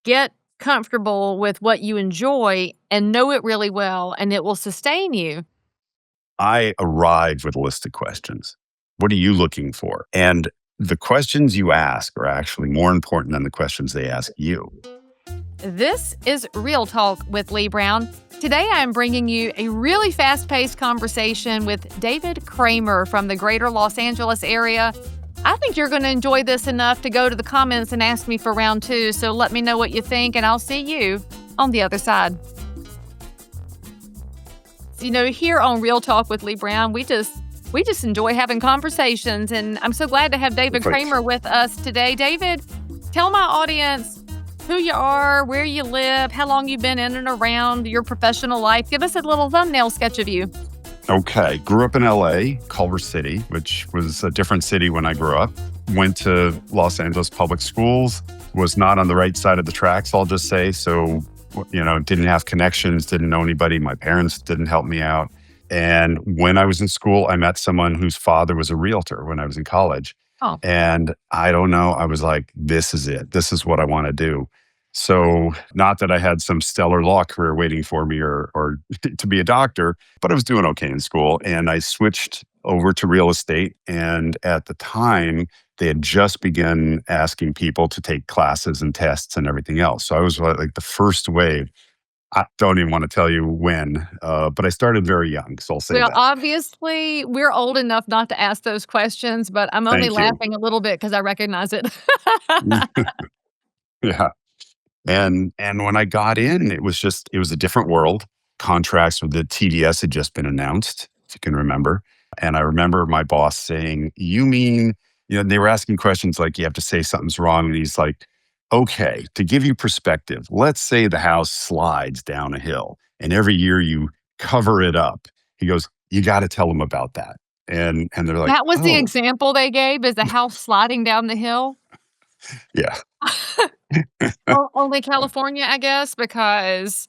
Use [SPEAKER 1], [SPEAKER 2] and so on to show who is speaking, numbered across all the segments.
[SPEAKER 1] get comfortable with what you enjoy and know it really well, and it will sustain you.
[SPEAKER 2] I arrive with a list of questions. What are you looking for? And the questions you ask are actually more important than the questions they ask you.
[SPEAKER 1] This is Real Talk with Lee Brown. Today, I am bringing you a really fast-paced conversation with David Kramer from the greater Los Angeles area. I think you're going to enjoy this enough to go to the comments and ask me for round 2. So let me know what you think, and I'll see you on the other side. You know, here on Real Talk with Lee Brown, we just enjoy having conversations, and I'm so glad to have David Kramer with us today. David, tell my audience who you are, where you live, how long you've been in and around your professional life. Give us a little thumbnail sketch of you.
[SPEAKER 2] Okay. Grew up in LA, Culver City, which was a different city when I grew up. Went to Los Angeles public schools, was not on the right side of the tracks, I'll just say. So, didn't have connections, didn't know anybody. My parents didn't help me out. And when I was in school, I met someone whose father was a realtor when I was in college.
[SPEAKER 1] Oh.
[SPEAKER 2] And I don't know, I was like, this is it. This is what I want to do. So not that I had some stellar law career waiting for me or to be a doctor, but I was doing okay in school. And I switched over to real estate. And at the time, they had just begun asking people to take classes and tests and everything else. So I was like the first wave. I don't even want to tell you when, but I started very young, so I'll say
[SPEAKER 1] Well,
[SPEAKER 2] that.
[SPEAKER 1] obviously, we're old enough not to ask those questions, but I'm only
[SPEAKER 2] Thank you.
[SPEAKER 1] laughing a little bit because I recognize it.
[SPEAKER 2] Yeah. And when I got in, it was a different world. Contracts with the TDS had just been announced, if you can remember. And I remember my boss saying, you mean, they were asking questions like, you have to say something's wrong. And he's like, okay, to give you perspective, let's say the house slides down a hill and every year you cover it up. He goes, you got to tell them about that. And they're like,
[SPEAKER 1] That was the
[SPEAKER 2] oh,
[SPEAKER 1] example they gave, is the house sliding down the hill.
[SPEAKER 2] yeah.
[SPEAKER 1] Only California, I guess, because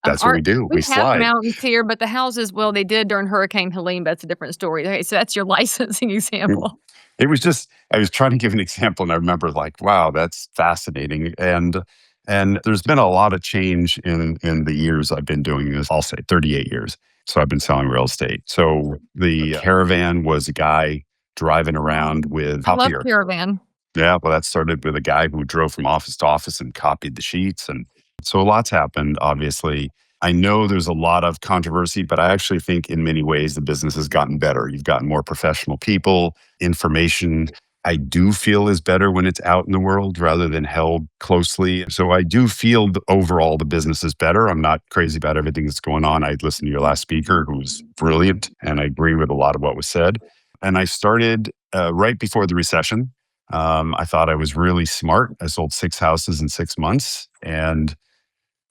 [SPEAKER 2] That's what we do.
[SPEAKER 1] we
[SPEAKER 2] We
[SPEAKER 1] have
[SPEAKER 2] slide.
[SPEAKER 1] mountains here, but the houses, well, they did during Hurricane Helene, but that's a different story. Okay, so that's your licensing example.
[SPEAKER 2] It was just, I was trying to give an example and I remember like, wow, that's fascinating. And there's been a lot of change in the years I've been doing this. I'll say 38 years. So I've been selling real estate. So the caravan was a guy driving around with
[SPEAKER 1] I love
[SPEAKER 2] copier.
[SPEAKER 1] Caravan.
[SPEAKER 2] Yeah, well, that started with a guy who drove from office to office and copied the sheets. And so a lot's happened, obviously. I know there's a lot of controversy, but I actually think in many ways the business has gotten better. You've gotten more professional people, information I do feel is better when it's out in the world rather than held closely. So I do feel overall the business is better. I'm not crazy about everything that's going on. I listened to your last speaker who was brilliant and I agree with a lot of what was said. And I started right before the recession. I thought I was really smart. I sold 6 houses in 6 months. And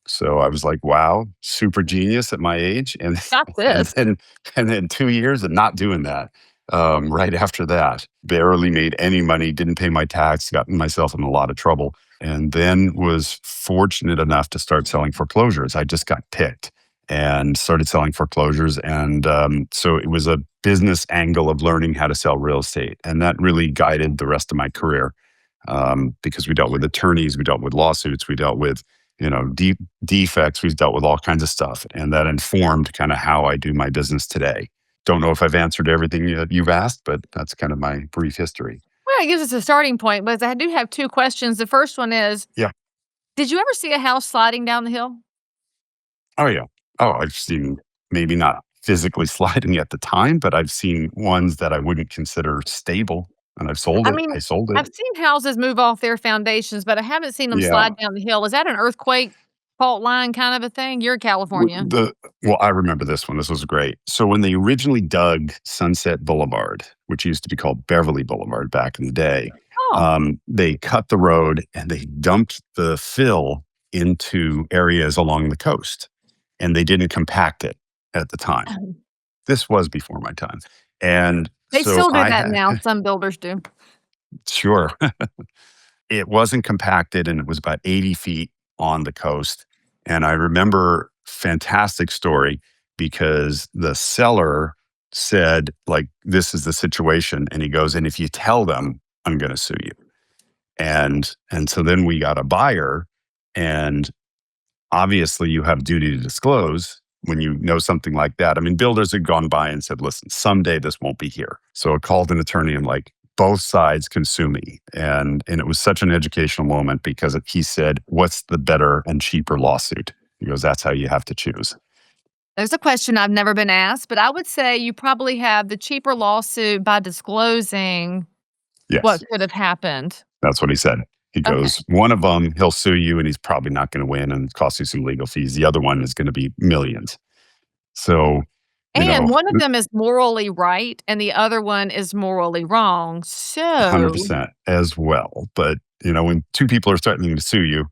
[SPEAKER 2] so I was like, wow, super genius at my age. And,
[SPEAKER 1] Got this.
[SPEAKER 2] and then 2 years of not doing that. Right after that, barely made any money, didn't pay my tax, got myself in a lot of trouble. And then was fortunate enough to start selling foreclosures. I just got picked and started selling foreclosures. And so it was a business angle of learning how to sell real estate. And that really guided the rest of my career because we dealt with attorneys, we dealt with lawsuits, we dealt with defects, we've dealt with all kinds of stuff. And that informed kind of how I do my business today. Don't know if I've answered everything you've asked, but that's kind of my brief history.
[SPEAKER 1] Well, it gives us a starting point, but I do have 2 questions. The first one is,
[SPEAKER 2] Yeah.
[SPEAKER 1] Did you ever see a house sliding down the hill?
[SPEAKER 2] Oh, yeah. Oh, I've seen maybe not physically sliding at the time, but I've seen ones that I wouldn't consider stable. And I've sold it. I sold it.
[SPEAKER 1] I've seen houses move off their foundations, but I haven't seen them
[SPEAKER 2] Yeah.
[SPEAKER 1] slide down the hill. Is that an earthquake fault line kind of a thing? You're in California.
[SPEAKER 2] Well, I remember this one. This was great. So when they originally dug Sunset Boulevard, which used to be called Beverly Boulevard back in the day, they cut the road and they dumped the fill into areas along the coast. And they didn't compact it at the time. This was before my time. And
[SPEAKER 1] They
[SPEAKER 2] so
[SPEAKER 1] still do that now. Some builders do.
[SPEAKER 2] Sure. It wasn't compacted and it was about 80 feet on the coast. And I remember, fantastic story, because the seller said, like, this is the situation. And he goes, and if you tell them, I'm going to sue you. And so then we got a buyer And obviously you have duty to disclose when you know something like that. I mean, builders had gone by and said, listen, someday this won't be here. So I called an attorney and like, both sides can sue me. And it was such an educational moment because he said, what's the better and cheaper lawsuit? He goes, that's how you have to choose.
[SPEAKER 1] There's a question I've never been asked, but I would say you probably have the cheaper lawsuit by disclosing what
[SPEAKER 2] Yes,
[SPEAKER 1] could have happened.
[SPEAKER 2] that's what he said. He
[SPEAKER 1] Okay.
[SPEAKER 2] goes, one of them, he'll sue you and he's probably not going to win and cost you some legal fees. The other one is going to be millions. So,
[SPEAKER 1] And one of them is morally right and the other one is morally wrong. So
[SPEAKER 2] 100% as well. But, when two people are threatening to sue you,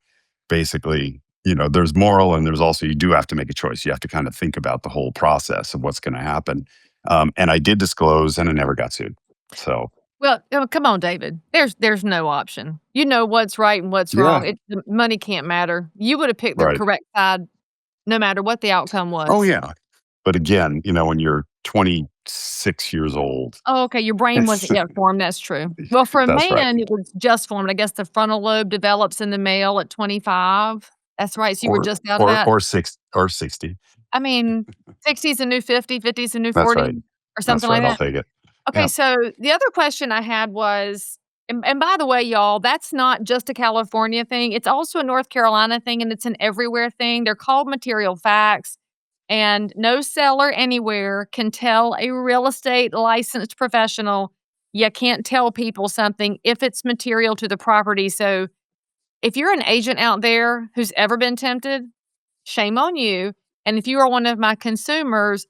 [SPEAKER 2] basically, there's moral and there's also, you do have to make a choice. You have to kind of think about the whole process of what's going to happen. And I did disclose and I never got sued. So,
[SPEAKER 1] well, come on, David. There's no option. You know what's right and what's wrong. The money can't matter. You would have picked the
[SPEAKER 2] right.
[SPEAKER 1] correct side no matter what the outcome was.
[SPEAKER 2] Oh, yeah. But again, when you're 26 years old.
[SPEAKER 1] Oh, okay. Your brain wasn't yet formed. That's true. Well, for a
[SPEAKER 2] That's
[SPEAKER 1] man,
[SPEAKER 2] right.
[SPEAKER 1] it was just formed. I guess the frontal lobe develops in the male at 25. That's right. So you were just out of that.
[SPEAKER 2] Or 60.
[SPEAKER 1] I mean, 60 is a new 50, 50 is a new
[SPEAKER 2] That's
[SPEAKER 1] 40
[SPEAKER 2] right.
[SPEAKER 1] or something
[SPEAKER 2] That's right.
[SPEAKER 1] like
[SPEAKER 2] I'll
[SPEAKER 1] that.
[SPEAKER 2] take it.
[SPEAKER 1] Okay,
[SPEAKER 2] Yeah.
[SPEAKER 1] so the other question I had was, and by the way, y'all, that's not just a California thing. It's also a North Carolina thing, and it's an everywhere thing. They're called material facts, and no seller anywhere can tell a real estate licensed professional, you can't tell people something if it's material to the property. So if you're an agent out there who's ever been tempted, shame on you. And if you are one of my consumers,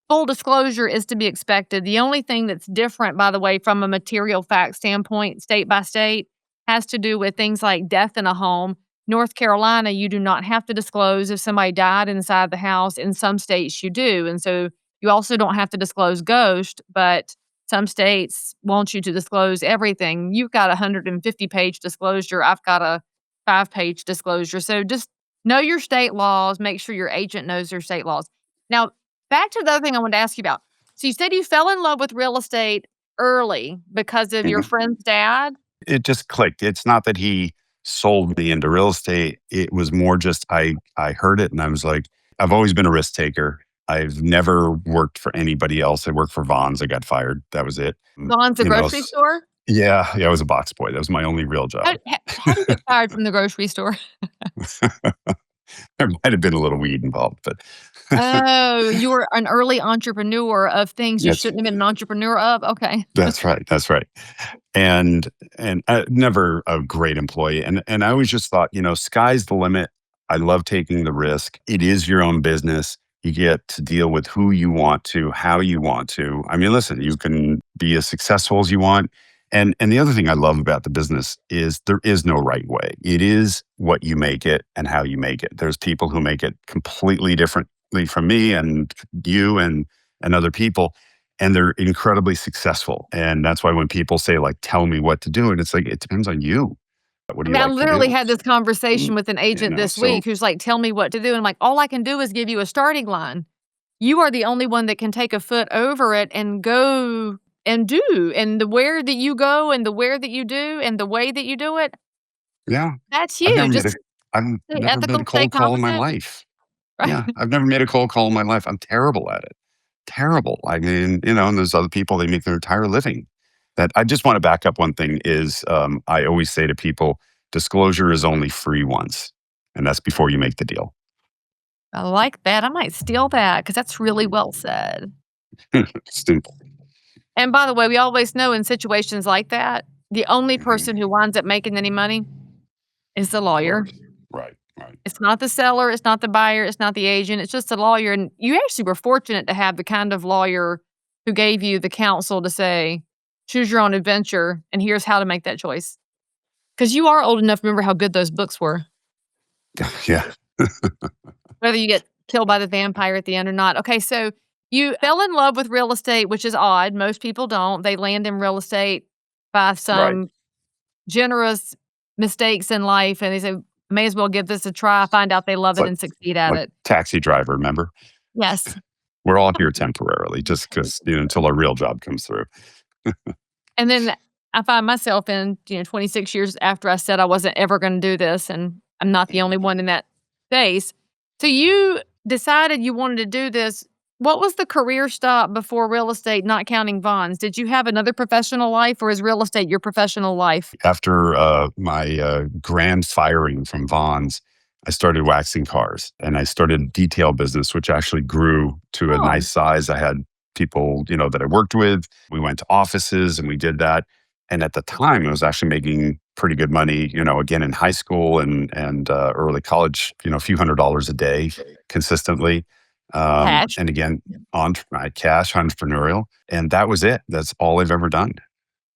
[SPEAKER 1] full disclosure is to be expected. The only thing that's different, by the way, from a material fact standpoint, state by state, has to do with things like death in a home. North Carolina, you do not have to disclose if somebody died inside the house. In some states, you do. And so you also don't have to disclose ghost, but some states want you to disclose everything. You've got a 150-page disclosure. I've got a 5-page disclosure. So just know your state laws. Make sure your agent knows their state laws. Now, back to the other thing I wanted to ask you about. So you said you fell in love with real estate early because of your friend's dad?
[SPEAKER 2] It just clicked. It's not that he sold me into real estate. It was more just I heard it and I was like, I've always been a risk taker. I've never worked for anybody else. I worked for Vons. I got fired. That was it.
[SPEAKER 1] Vons, the grocery store?
[SPEAKER 2] Yeah, I was a box boy. That was my only real job.
[SPEAKER 1] How do you get fired from the grocery store?
[SPEAKER 2] There might have been a little weed involved, but
[SPEAKER 1] Oh, you were an early entrepreneur of things you shouldn't have been an entrepreneur of? Okay.
[SPEAKER 2] That's right. That's right. And never a great employee. And I always just thought, sky's the limit. I love taking the risk. It is your own business. You get to deal with who you want to, how you want to. I mean, listen, you can be as successful as you want. And the other thing I love about the business is there is no right way. It is what you make it and how you make it. There's people who make it completely differently from me and you and other people, and they're incredibly successful. And that's why when people say, like, tell me what to do, and it's like, it depends on you. What do you
[SPEAKER 1] I
[SPEAKER 2] like
[SPEAKER 1] literally
[SPEAKER 2] to do?
[SPEAKER 1] had this conversation with an agent this week who's like, tell me what to do. And I'm like, all I can do is give you a starting line. You are the only one that can take a foot over it and go and do. And the where that you go and the where that you do and the way that you do it.
[SPEAKER 2] Yeah.
[SPEAKER 1] That's you.
[SPEAKER 2] I've
[SPEAKER 1] Just
[SPEAKER 2] never made a cold call in my life.
[SPEAKER 1] Right?
[SPEAKER 2] Yeah. I've never made a cold call in my life. I'm terrible at it. Terrible. I mean, and there's other people, they make their entire living. That I just want to back up one thing is I always say to people, disclosure is only free once. And that's before you make the deal.
[SPEAKER 1] I like that. I might steal that because that's really well said.
[SPEAKER 2] Simple.
[SPEAKER 1] And by the way, we always know in situations like that, the only person who winds up making any money is the lawyer.
[SPEAKER 2] Right.
[SPEAKER 1] It's not the seller, it's not the buyer, it's not the agent, it's just the lawyer. And you actually were fortunate to have the kind of lawyer who gave you the counsel to say, choose your own adventure, and here's how to make that choice. Because you are old enough to remember how good those books were.
[SPEAKER 2] Yeah.
[SPEAKER 1] Whether you get killed by the vampire at the end or not. Okay, so you fell in love with real estate, which is odd. Most people don't. They land in real estate by some generous mistakes in life, and they say, may as well give this a try, find out they love it and succeed at it.
[SPEAKER 2] Taxi driver, remember?
[SPEAKER 1] Yes.
[SPEAKER 2] We're all here temporarily just because, until a real job comes through.
[SPEAKER 1] And then I find myself in, 26 years after I said I wasn't ever going to do this, and I'm not the only one in that space. So you decided you wanted to do this. What was the career stop before real estate, not counting bonds? Did you have another professional life, or is real estate your professional life?
[SPEAKER 2] After my grand firing from Vons, I started waxing cars and I started a detail business, which actually grew to a
[SPEAKER 1] Oh,
[SPEAKER 2] nice size. I had people, that I worked with. We went to offices and we did that. And at the time, I was actually making pretty good money, again in high school and early college, a few $100s a day consistently.
[SPEAKER 1] cash,
[SPEAKER 2] And again, on my cash entrepreneurial. And that was it. That's all I've ever done.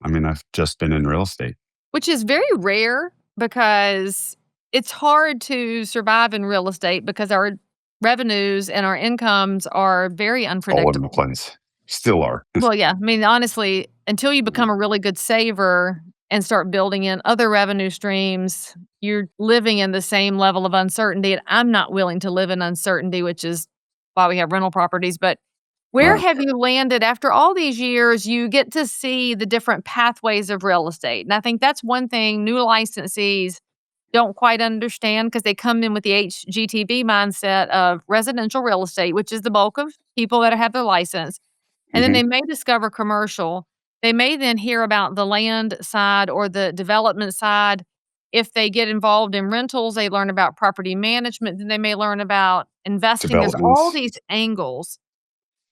[SPEAKER 2] I mean, I've just been in real estate.
[SPEAKER 1] which is very rare because it's hard to survive in real estate because our revenues and our incomes are very
[SPEAKER 2] All over the
[SPEAKER 1] unpredictable.
[SPEAKER 2] place. Still are.
[SPEAKER 1] Well, yeah. I mean, honestly, until you become a really good saver and start building in other revenue streams, you're living in the same level of uncertainty. And I'm not willing to live in uncertainty, which is why we have rental properties. But where
[SPEAKER 2] Right.
[SPEAKER 1] have you landed after all these years? You get to see the different pathways of real estate. And I think that's one thing new licensees don't quite understand because they come in with the HGTV mindset of residential real estate, which is the bulk of people that have their license, and then
[SPEAKER 2] Mhm.
[SPEAKER 1] they may discover commercial. They may then hear about the land side or the development side. If they get involved in rentals, they learn about property management, then they may learn about investing. There's all
[SPEAKER 2] Developments,
[SPEAKER 1] these angles.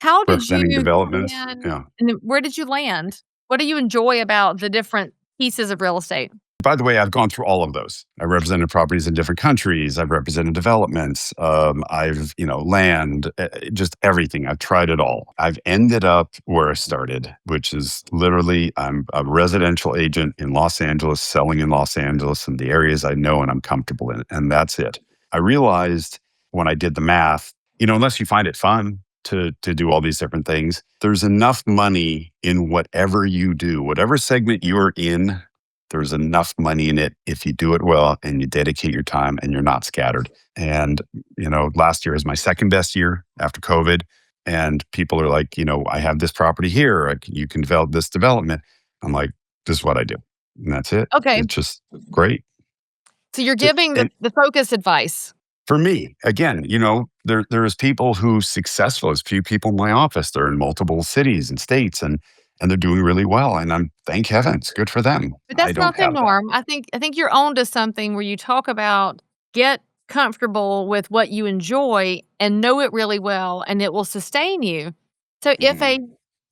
[SPEAKER 1] How did
[SPEAKER 2] representing
[SPEAKER 1] you
[SPEAKER 2] developments.
[SPEAKER 1] plan
[SPEAKER 2] Yeah.
[SPEAKER 1] and then where did you land? What do you enjoy about the different pieces of real estate?
[SPEAKER 2] By the way, I've gone through all of those. I represented properties in different countries. I've represented developments. I've, land, just everything. I've tried it all. I've ended up where I started, which is literally I'm a residential agent in Los Angeles, selling in Los Angeles and the areas I know and I'm comfortable in. And that's it. I realized when I did the math, unless you find it fun to do all these different things, there's enough money in whatever you do, whatever segment you're in. There's enough money in it if you do it well and you dedicate your time and you're not scattered. And, last year is my second best year after COVID. And people are like, I have this property here. You can develop this development. I'm like, this is what I do. And that's it.
[SPEAKER 1] Okay.
[SPEAKER 2] It's just great.
[SPEAKER 1] So you're
[SPEAKER 2] To-
[SPEAKER 1] giving
[SPEAKER 2] And
[SPEAKER 1] the focus advice.
[SPEAKER 2] for me, again, there's people who successful. There's few people in my office. They're in multiple cities and states and they're doing really well. And thank heavens, good for them.
[SPEAKER 1] But
[SPEAKER 2] I
[SPEAKER 1] that's
[SPEAKER 2] don't
[SPEAKER 1] not the
[SPEAKER 2] have that.
[SPEAKER 1] norm. I think you're onto something where you talk about get comfortable with what you enjoy and know it really well and it will sustain you. So
[SPEAKER 2] Mhm.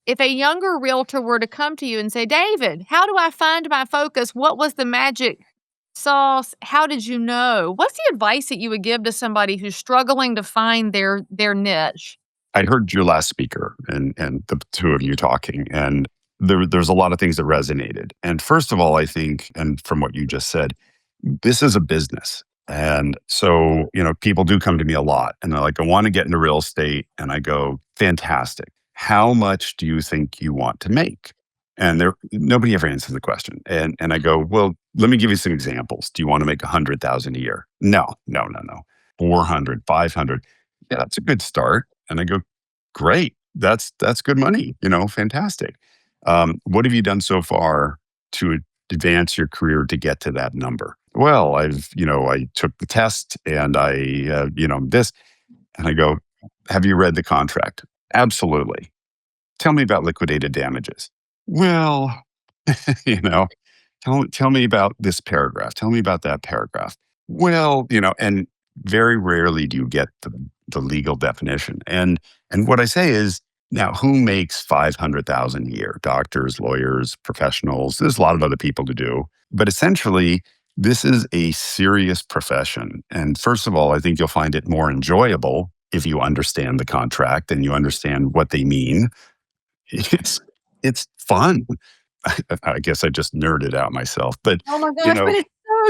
[SPEAKER 1] if a younger realtor were to come to you and say, "David, how do I find my focus? What was the magic sauce? How did you know?" What's the advice that you would give to somebody who's struggling to find their niche?
[SPEAKER 2] I heard your last speaker and the two of you talking, and there's a lot of things that resonated. And first of all, I think, and from what you just said, this is a business. And so, people do come to me a lot and they're like, I want to get into real estate. And I go, fantastic. How much do you think you want to make? And nobody ever answers the question. And I go, well, let me give you some examples. Do you want to make 100,000 a year? No, no, no, no. 400, 500. Yeah, that's a good start. And I go, great. That's good money. Fantastic. What have you done so far to advance your career to get to that number? Well, I took the test and this, and I go, have you read the contract? Absolutely. Tell me about liquidated damages. Well, you know, tell me about this paragraph. Tell me about that paragraph. Well, and very rarely do you get the legal definition. And what I say is, now who makes 500,000 a year? Doctors, lawyers, professionals. There's a lot of other people to do, but essentially, this is a serious profession. And first of all, I think you'll find it more enjoyable if you understand the contract and you understand what they mean. It's fun. I guess I just nerded out myself, but
[SPEAKER 1] Oh my
[SPEAKER 2] you
[SPEAKER 1] gosh, but
[SPEAKER 2] know,
[SPEAKER 1] it's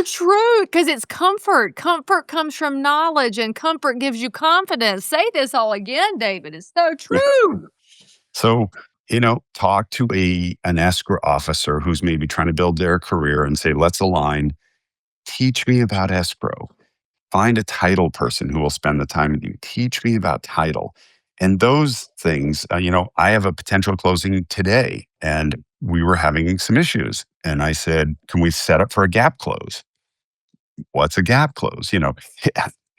[SPEAKER 1] so true because it's comfort. Comfort comes from knowledge, and comfort gives you confidence. Say this all again, David. It's so true.
[SPEAKER 2] so talk to an escrow officer who's maybe trying to build their career and say, let's align. Teach me about escrow. Find a title person who will spend the time with you. Teach me about title. And those things, I have a potential closing today and we were having some issues. And I said, can we set up for a gap close? What's a gap close?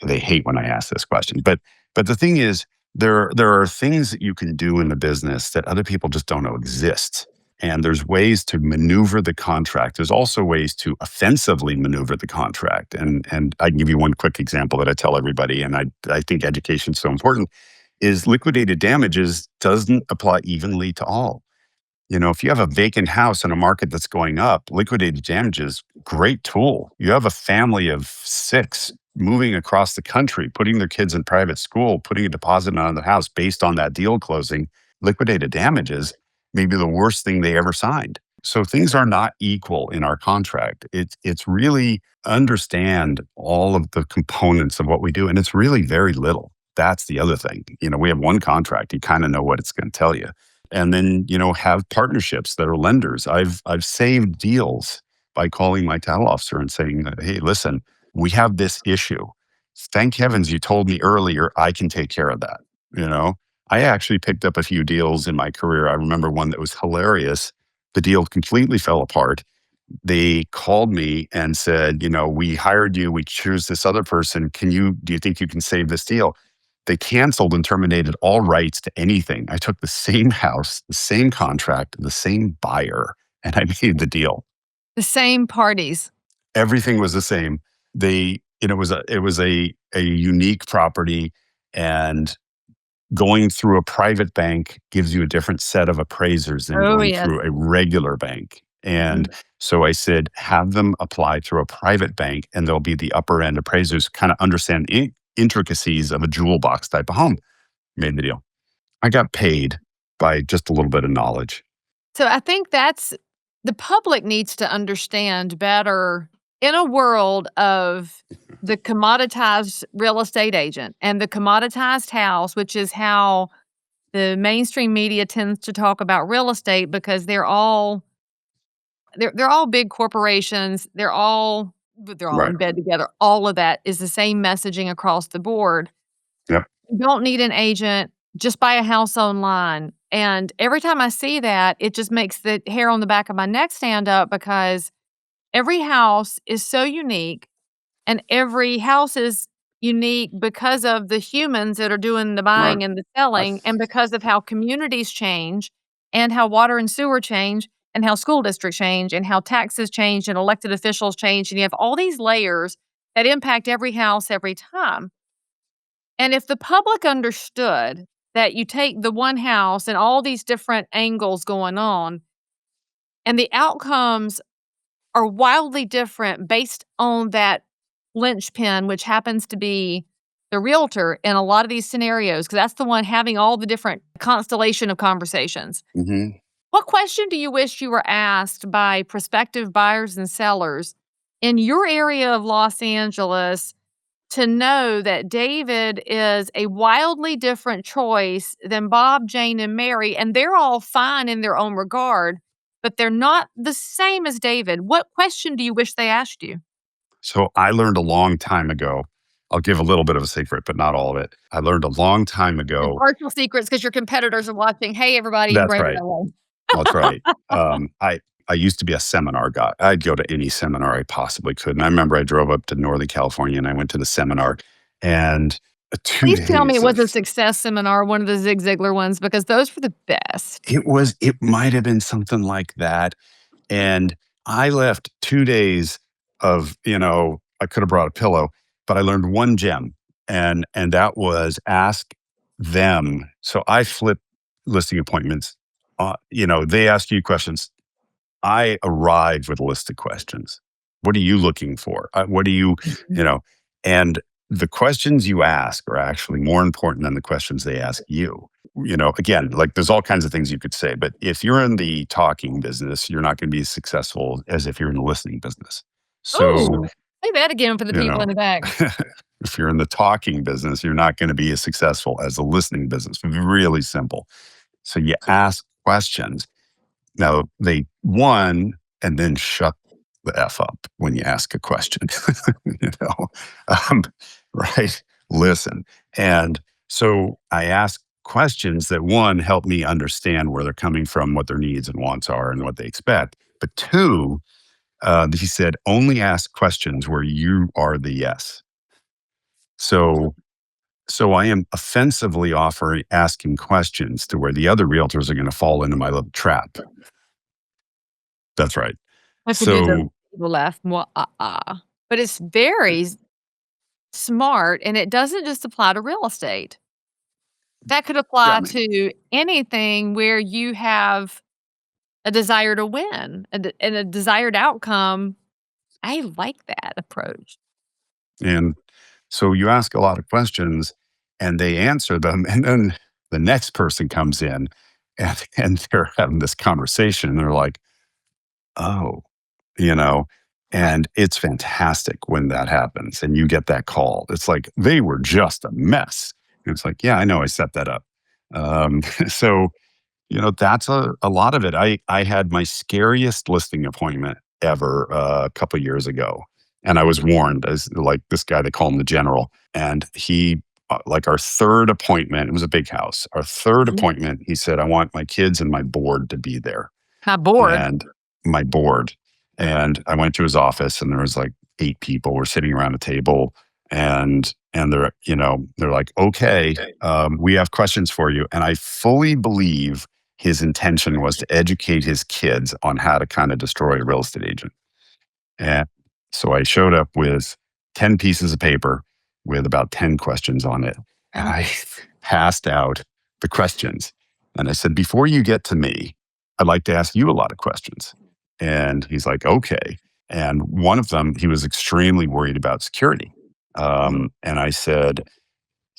[SPEAKER 2] They hate when I ask this question. But the thing is, there are things that you can do in the business that other people just don't know exist. And there's ways to maneuver the contract. There's also ways to offensively maneuver the contract. And I can give you one quick example that I tell everybody, and I think education is so important, is liquidated damages doesn't apply evenly to all. If you have a vacant house in a market that's going up, liquidated damages, great tool. You have a family of 6 moving across the country, putting their kids in private school, putting a deposit on the house based on that deal closing. Liquidated damages may be the worst thing they ever signed. So things are not equal in our contract. It's really understand all of the components of what we do, and it's really very little. That's the other thing. We have one contract. You kind of know what it's going to tell you. And then, have partnerships that are lenders. I've saved deals by calling my title officer and saying, hey, listen, we have this issue. Thank heavens you told me earlier, I can take care of that. I actually picked up a few deals in my career. I remember one that was hilarious. The deal completely fell apart. They called me and said, we hired you, we choose this other person. Do you think you can save this deal? They canceled and terminated all rights to anything. I took the same house, the same contract, the same buyer, and I made the deal.
[SPEAKER 1] The same parties.
[SPEAKER 2] Everything was the same. It was a unique property, and going through a private bank gives you a different set of appraisers than going through a regular bank. And so I said, have them apply through a private bank, and there'll be the upper end appraisers kind of understand intricacies of a jewel box type of home. Made the deal. I got paid by just a little bit of knowledge.
[SPEAKER 1] So I think the public needs to understand better in a world of the commoditized real estate agent and the commoditized house, which is how the mainstream media tends to talk about real estate, because they're all big corporations. They're all
[SPEAKER 2] Right.
[SPEAKER 1] in bed together. All of that is the same messaging across the board.
[SPEAKER 2] Yep.
[SPEAKER 1] You don't need an agent. Just buy a house online. And every time I see that, it just makes the hair on the back of my neck stand up, because every house is so unique, and every house is unique because of the humans that are doing the buying
[SPEAKER 2] Right.
[SPEAKER 1] and the selling, and because of how communities change, and how water and sewer change, and how school districts change, and how taxes change, and elected officials change. And you have all these layers that impact every house every time. And if the public understood that you take the one house and all these different angles going on, and the outcomes are wildly different based on that linchpin, which happens to be the realtor in a lot of these scenarios, because that's the one having all the different constellation of conversations.
[SPEAKER 2] Mm-hmm.
[SPEAKER 1] What question do you wish you were asked by prospective buyers and sellers in your area of Los Angeles to know that David is a wildly different choice than Bob, Jane, and Mary, and they're all fine in their own regard, but they're not the same as David? What question do you wish they asked you?
[SPEAKER 2] So I learned a long time ago. I'll give a little bit of a secret, but not all of it. I learned a long time
[SPEAKER 1] And
[SPEAKER 2] ago.
[SPEAKER 1] partial secrets, because your competitors are watching. Hey, everybody in
[SPEAKER 2] That's
[SPEAKER 1] Greater
[SPEAKER 2] right.
[SPEAKER 1] LA.
[SPEAKER 2] That's right. I used to be a seminar guy. I'd go to any seminar I possibly could. And I remember I drove up to Northern California and I went to the seminar, and 2
[SPEAKER 1] Please tell me
[SPEAKER 2] days
[SPEAKER 1] it was a
[SPEAKER 2] of,
[SPEAKER 1] success seminar, one of the Zig Ziglar ones, because those were the best.
[SPEAKER 2] it might have been something like that. And I left 2 days of, I could have brought a pillow, but I learned one gem. And that was ask them. So I flip listing appointments. They ask you questions. I arrive with a list of questions. What are you looking for? What do you, you know, and the questions you ask are actually more important than the questions they ask you. Again, like there's all kinds of things you could say, but if you're in the talking business, you're not going to be as successful as if you're in the listening business. So,
[SPEAKER 1] Ooh, say that again for the
[SPEAKER 2] you
[SPEAKER 1] people
[SPEAKER 2] know,
[SPEAKER 1] in the back.
[SPEAKER 2] if you're in the talking business, you're not going to be as successful as the listening business. Really simple. So you ask questions. Now they and then shut the F up when you ask a question, you know, um, right? Listen. And so I ask questions that help me understand where they're coming from, what their needs and wants are and what they expect. But two, He said, only ask questions where you are the yes. So I am offensively asking questions to where the other realtors are going to fall into my little trap. That's right.
[SPEAKER 1] I could do the
[SPEAKER 2] So
[SPEAKER 1] people laugh, but it's very smart, and it doesn't just apply to real estate. That could
[SPEAKER 2] yeah, I
[SPEAKER 1] apply
[SPEAKER 2] mean,
[SPEAKER 1] to anything where you have a desire to win and a desired outcome. I like that approach.
[SPEAKER 2] and so you ask a lot of questions and they answer them. And then the next person comes in and they're having this conversation. And they're like, oh, you know, and it's fantastic when that happens and you get that call. It's like, they were just a mess. And it's like, yeah, I know I set that up. So that's a lot of it. I had my scariest listing appointment ever a couple years ago. And I was warned as like this guy, they call him the general. And he, like our third appointment, it was a big house. Our third
[SPEAKER 1] Mhm.
[SPEAKER 2] appointment, he said, I want my kids and my board to be there.
[SPEAKER 1] My board.
[SPEAKER 2] And my board. And I went to his office and there was like 8 people were sitting around a table and they're like, okay, we have questions for you. And I fully believe his intention was to educate his kids on how to kind of destroy a real estate agent. And so I showed up with 10 pieces of paper with about 10 questions on it. And I passed out the questions. And I said, before you get to me, I'd like to ask you a lot of questions. And he's like, okay. And one of them, he was extremely worried about security. And I said,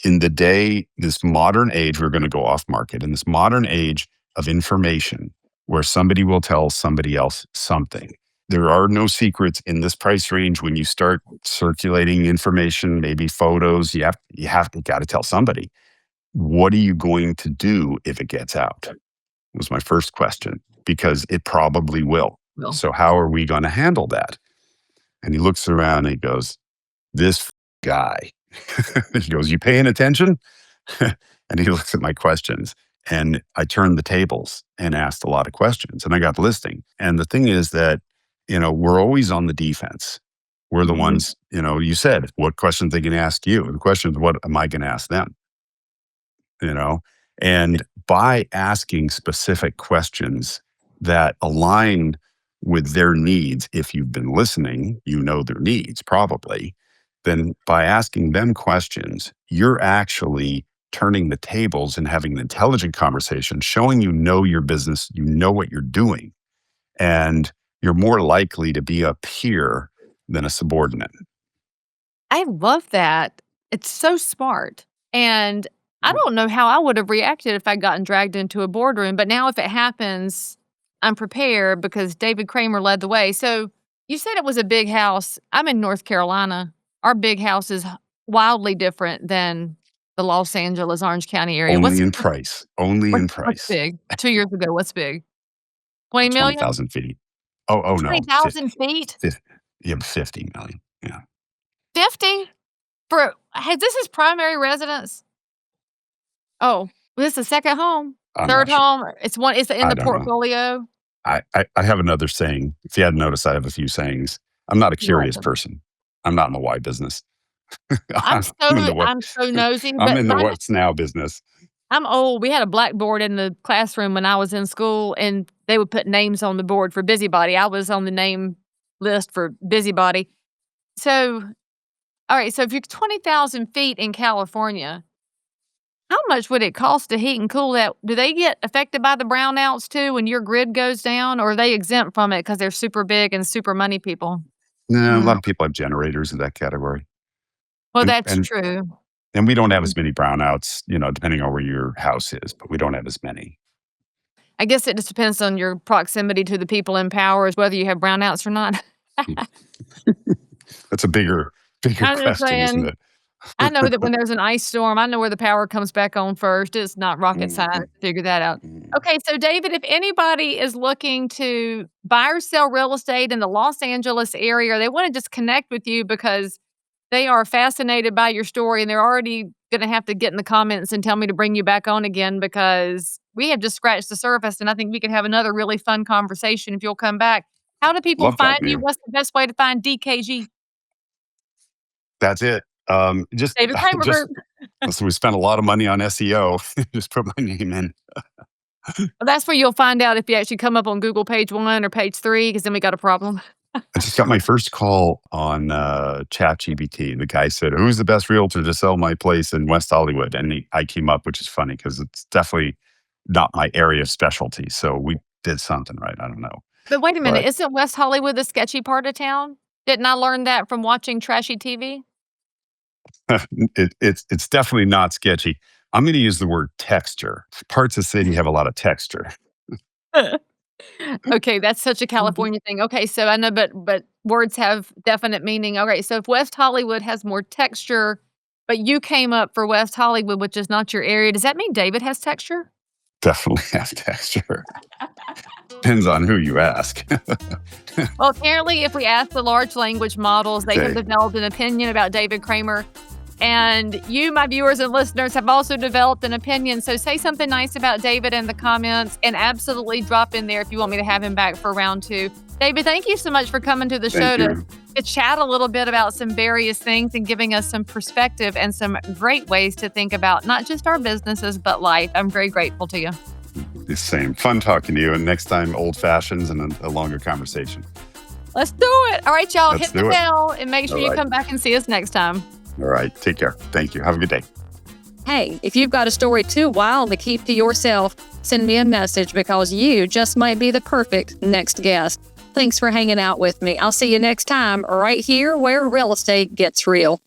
[SPEAKER 2] in this modern age, we're going to go off market, in this modern age of information where somebody will tell somebody else something. There are no secrets in this price range. When you start circulating information, maybe photos, you got to tell somebody. What are you going to do if it gets out? Was my first question, because it probably will.
[SPEAKER 1] Well,
[SPEAKER 2] So how are we going to handle that? And he looks around and he goes, this guy. He goes, you paying attention? And he looks at my questions. And I turned the tables and asked a lot of questions and I got the listing. And the thing is that, we're always on the defense. We're the
[SPEAKER 1] mhm.
[SPEAKER 2] ones, you said, what questions they can ask you? The question is, what am I going to ask them? you know and by asking specific questions that align with their needs, if you've been listening, their needs probably, then by asking them questions, you're actually turning the tables and having an intelligent conversation, showing your business, what you're doing, and you're more likely to be a peer than a subordinate.
[SPEAKER 1] I love that. It's so smart, and I don't know how I would have reacted if I'd gotten dragged into a boardroom, but now if it happens, I'm prepared because David Kramer led the way. So, you said it was a big house. I'm in North Carolina. Our big house is wildly different than the Los Angeles, Orange County area.
[SPEAKER 2] Only
[SPEAKER 1] What's
[SPEAKER 2] in price. Only in
[SPEAKER 1] what's
[SPEAKER 2] price.
[SPEAKER 1] big? 2 years ago, what's big? 20,000,000?
[SPEAKER 2] 20,000 feet. Oh, no.
[SPEAKER 1] 20,000 feet?
[SPEAKER 2] 50, yeah, 50 million. Yeah.
[SPEAKER 1] 50? For hey, this is primary residence? Oh, this is a second home?
[SPEAKER 2] I'm
[SPEAKER 1] Third
[SPEAKER 2] not sure.
[SPEAKER 1] home? It's in
[SPEAKER 2] I
[SPEAKER 1] the
[SPEAKER 2] don't know.
[SPEAKER 1] portfolio?
[SPEAKER 2] I have another saying. If you hadn't noticed, I have a few sayings. I'm not a
[SPEAKER 1] You like
[SPEAKER 2] curious
[SPEAKER 1] them.
[SPEAKER 2] person. I'm not in the why business.
[SPEAKER 1] I'm
[SPEAKER 2] I'm in the what.
[SPEAKER 1] I'm so nosy,
[SPEAKER 2] I'm
[SPEAKER 1] but
[SPEAKER 2] in the what's now business.
[SPEAKER 1] I'm old. We had a blackboard in the classroom when I was in school, and they would put names on the board for busybody. I was on the name list for busybody. So, alright, so if you're 20,000 feet in California, how much would it cost to heat and cool that? Do they get affected by the brownouts too when your grid goes down, or are they exempt from it because 'cause they're super big and super money people?
[SPEAKER 2] No, a
[SPEAKER 1] Mm.
[SPEAKER 2] lot of people have generators in that category.
[SPEAKER 1] Well,
[SPEAKER 2] And
[SPEAKER 1] that's
[SPEAKER 2] and
[SPEAKER 1] true.
[SPEAKER 2] and we don't have
[SPEAKER 1] Mm.
[SPEAKER 2] as many brownouts, depending on where your house is, but we don't have as many.
[SPEAKER 1] I guess it just depends on your proximity to the people in power as whether you have brownouts or not.
[SPEAKER 2] That's a bigger
[SPEAKER 1] I'm just
[SPEAKER 2] question, isn't
[SPEAKER 1] saying,
[SPEAKER 2] it?
[SPEAKER 1] I know that when there's an ice storm, I know where the power comes back on first. It's not rocket science
[SPEAKER 2] Mhm.
[SPEAKER 1] to figure that out.
[SPEAKER 2] Mhm.
[SPEAKER 1] Okay, so David, if anybody is looking to buy or sell real estate in the Los Angeles area, or they wanna just connect with you because they are fascinated by your story and they're already gonna have to get in the comments and tell me to bring you back on again because we have just scratched the surface, and I think we could have another really fun conversation if you'll come back. How do people
[SPEAKER 2] Love
[SPEAKER 1] find
[SPEAKER 2] talking to
[SPEAKER 1] you?
[SPEAKER 2] you.
[SPEAKER 1] What's the best way to find DKG?
[SPEAKER 2] That's it. Just,
[SPEAKER 1] David Kramer
[SPEAKER 2] just
[SPEAKER 1] Group.
[SPEAKER 2] so we spent a lot of money on SEO. Just put my name in.
[SPEAKER 1] Well, that's where you'll find out if you actually come up on Google page 1 or page 3, because then we got a problem.
[SPEAKER 2] I just got my first call on ChatGPT. The guy said, "Who's the best realtor to sell my place in West Hollywood?" And I came up, which is funny because it's definitely not my area of specialty. So we did something right. I don't know,
[SPEAKER 1] But wait a minute,
[SPEAKER 2] but
[SPEAKER 1] isn't West Hollywood the sketchy part of town? Didn't I learn that from watching trashy TV?
[SPEAKER 2] it's definitely not sketchy. I'm going to use the word texture. Parts of the city have a lot of texture.
[SPEAKER 1] Okay, that's such a
[SPEAKER 2] Mhm.
[SPEAKER 1] California thing. Okay, so I know, but words have definite meaning. Okay, so if West Hollywood has more texture, but you came up for West Hollywood, which is not your area, does that mean David has texture?
[SPEAKER 2] Definitely have texture. Depends on who you ask.
[SPEAKER 1] Well, apparently, if we ask the large language models, they have
[SPEAKER 2] Okay.
[SPEAKER 1] developed an opinion about David Kramer. And you, my viewers and listeners, have also developed an opinion. So say something nice about David in the comments and absolutely drop in there if you want me to have him back for round 2. David, thank you so much for coming to the show
[SPEAKER 2] Thank
[SPEAKER 1] to,
[SPEAKER 2] you.
[SPEAKER 1] to chat a little bit about some various things and giving us some perspective and some great ways to think about not just our businesses, but life. I'm very grateful to you.
[SPEAKER 2] The same. Fun talking to you. And next time, old fashions and a longer conversation.
[SPEAKER 1] Let's do it. All right, y'all,
[SPEAKER 2] Let's
[SPEAKER 1] hit the
[SPEAKER 2] do it.
[SPEAKER 1] bell and make sure
[SPEAKER 2] All
[SPEAKER 1] you
[SPEAKER 2] right.
[SPEAKER 1] come back and see us next time.
[SPEAKER 2] All right. Take care. Thank you. Have a good day.
[SPEAKER 3] Hey, if you've got a story too wild to keep to yourself, send me a message because you just might be the perfect next guest. Thanks for hanging out with me. I'll see you next time right here where real estate gets real.